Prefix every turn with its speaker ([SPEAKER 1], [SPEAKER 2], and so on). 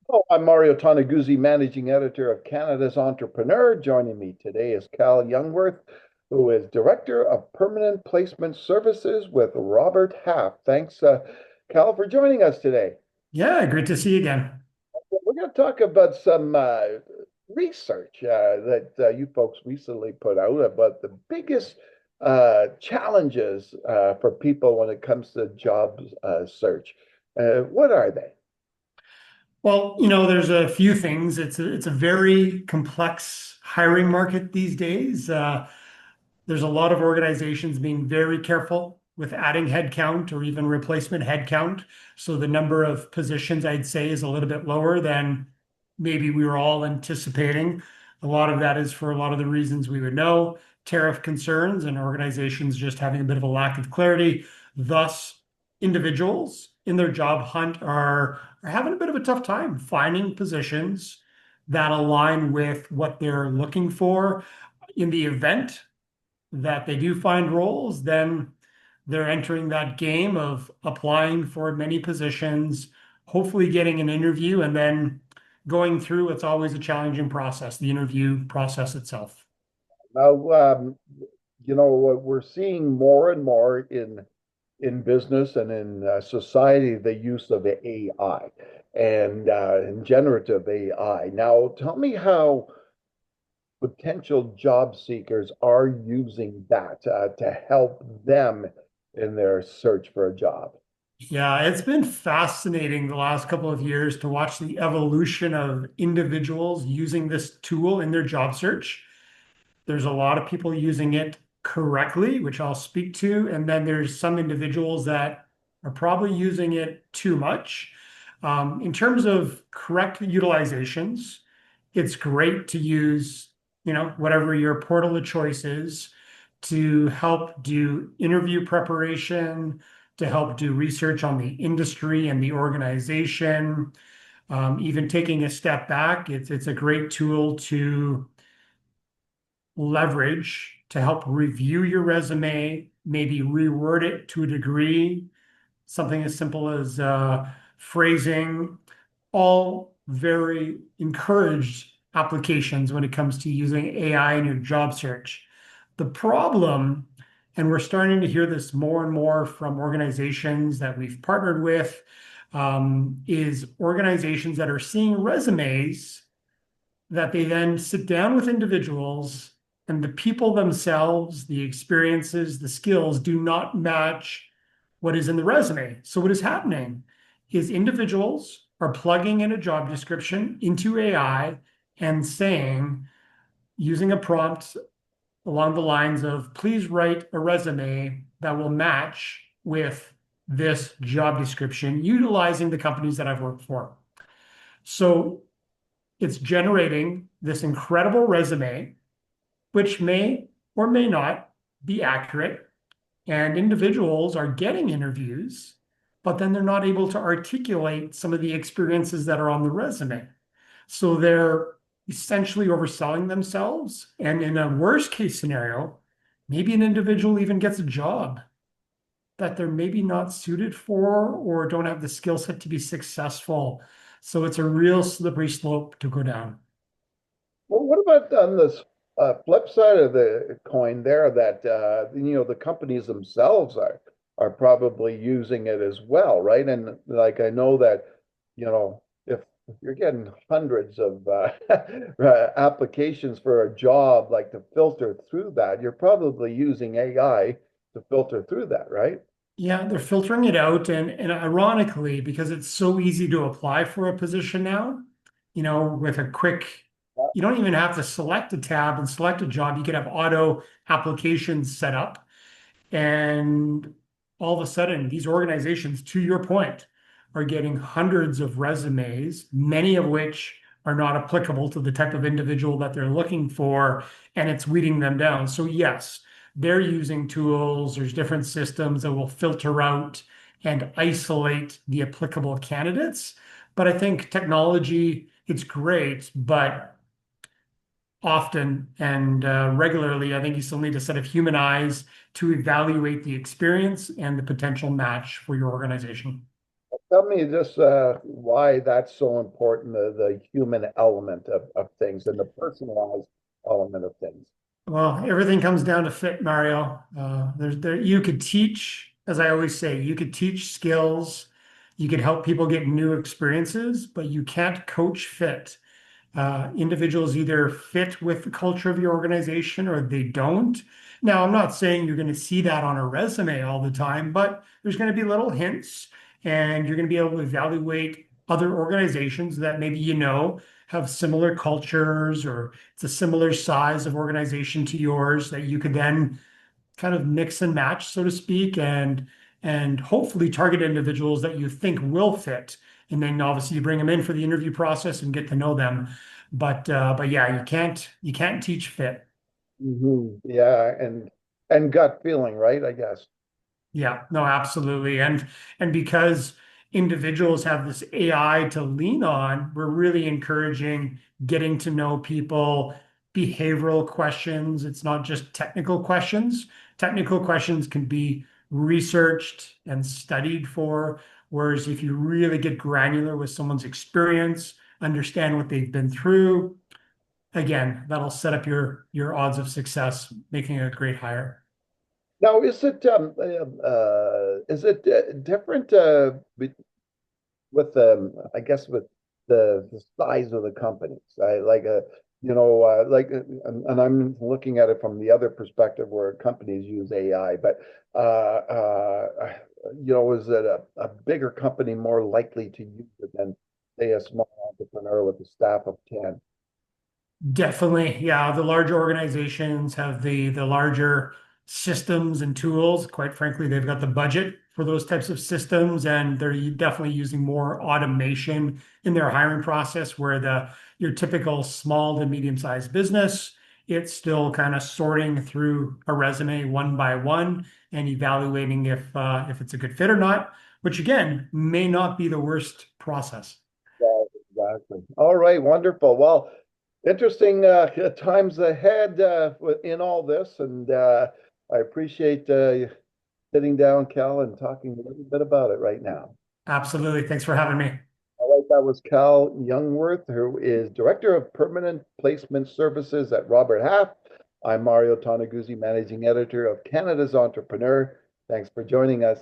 [SPEAKER 1] Oh, I'm Mario Toneguzzi, managing editor of Canada's Entrepreneur. Joining me today is Cal Jungwirth, who is director of permanent placement services with Robert Half. Thanks, Cal, for joining us today.
[SPEAKER 2] Yeah, great to see you again.
[SPEAKER 1] We're going to talk about some research that you folks recently put out about the biggest challenges for people when it comes to job search. What are they?
[SPEAKER 2] Well, there's a few things. It's a very complex hiring market these days. There's a lot of organizations being very careful with adding headcount or even replacement headcount. So the number of positions I'd say is a little bit lower than maybe we were all anticipating. A lot of that is for a lot of the reasons we would know, tariff concerns and organizations just having a bit of a lack of clarity. Thus, individuals in their job hunt are having a bit of a tough time finding positions that align with what they're looking for. In the event that they do find roles, then they're entering that game of applying for many positions, hopefully getting an interview, and then going through. It's always a challenging process, the interview process itself.
[SPEAKER 1] Now, what we're seeing more and more in business and in society, the use of AI and generative AI. Now, tell me how potential job seekers are using that to help them in their search for a job.
[SPEAKER 2] Yeah, it's been fascinating the last couple of years to watch the evolution of individuals using this tool in their job search. There's a lot of people using it correctly, which I'll speak to. And then there's some individuals that are probably using it too much. In terms of correct utilizations, it's great to use, whatever your portal of choice is to help do interview preparation, to help do research on the industry and the organization. Even taking a step back, it's a great tool to leverage to help review your resume, maybe reword it to a degree, something as simple as phrasing, all very encouraged applications when it comes to using AI in your job search. The problem, and we're starting to hear this more and more from organizations that we've partnered with, is organizations that are seeing resumes that they then sit down with individuals and the people themselves, the experiences, the skills do not match what is in the resume. So what is happening is individuals are plugging in a job description into AI and saying, using a prompt along the lines of, please write a resume that will match with this job description, utilizing the companies that I've worked for. So it's generating this incredible resume, which may or may not be accurate. And individuals are getting interviews, but then they're not able to articulate some of the experiences that are on the resume. So they're essentially overselling themselves. And in a worst case scenario, maybe an individual even gets a job that they're maybe not suited for or don't have the skill set to be successful. So it's a real slippery slope to go down.
[SPEAKER 1] Well, what about on this flip side of the coin there that the companies themselves are probably using it as well, right? And like I know that, if you're getting hundreds of applications for a job, like to filter through that, you're probably using AI to filter through that, right?
[SPEAKER 2] Yeah, they're filtering it out. And ironically, because it's so easy to apply for a position now, with a quick, you don't even have to select a tab and select a job. You could have auto applications set up. And all of a sudden, these organizations, to your point, are getting hundreds of resumes, many of which are not applicable to the type of individual that they're looking for, and it's weeding them down. So, yes, they're using tools, there's different systems that will filter out and isolate the applicable candidates. But I think technology, it's great, but often and regularly, I think you still need a set of human eyes to evaluate the experience and the potential match for your organization.
[SPEAKER 1] Tell me just why that's so important, the human element of things and the personalized element of things.
[SPEAKER 2] Well, everything comes down to fit, Mario. You could teach, as I always say, you could teach skills, you could help people get new experiences, but you can't coach fit. Individuals either fit with the culture of your organization or they don't. Now, I'm not saying you're going to see that on a resume all the time, but there's going to be little hints, and you're going to be able to evaluate other organizations that maybe have similar cultures or it's a similar size of organization to yours that you could then kind of mix and match, so to speak, and hopefully target individuals that you think will fit. And then obviously you bring them in for the interview process and get to know them. But yeah, you can't teach fit.
[SPEAKER 1] Yeah, and gut feeling, right? I guess.
[SPEAKER 2] Yeah, no, absolutely. And because individuals have this AI to lean on, we're really encouraging getting to know people, behavioral questions. It's not just technical questions. Technical questions can be researched and studied for, whereas if you really get granular with someone's experience, understand what they've been through, again, that'll set up your odds of success, making a great hire.
[SPEAKER 1] Now, is it different with I guess with the size of the companies? I like and I'm looking at it from the other perspective where companies use AI, but is it a bigger company more likely to use it than say a small entrepreneur with a staff of 10?
[SPEAKER 2] Definitely, yeah. The larger organizations have the larger systems and tools. Quite frankly, they've got the budget for those types of systems, and they're definitely using more automation in their hiring process. Where the your typical small to medium-sized business, it's still kind of sorting through a resume one by one and evaluating if it's a good fit or not, which again may not be the worst process.
[SPEAKER 1] Yeah, exactly. All right, wonderful. Well, interesting times ahead in all this, and I appreciate sitting down, Cal, and talking a little bit about it right now.
[SPEAKER 2] Absolutely. Thanks for having me.
[SPEAKER 1] All right, that was Cal Jungwirth, who is Director of Permanent Placement Services at Robert Half. I'm Mario Toneguzzi, Managing Editor of Canada's Entrepreneur. Thanks for joining us.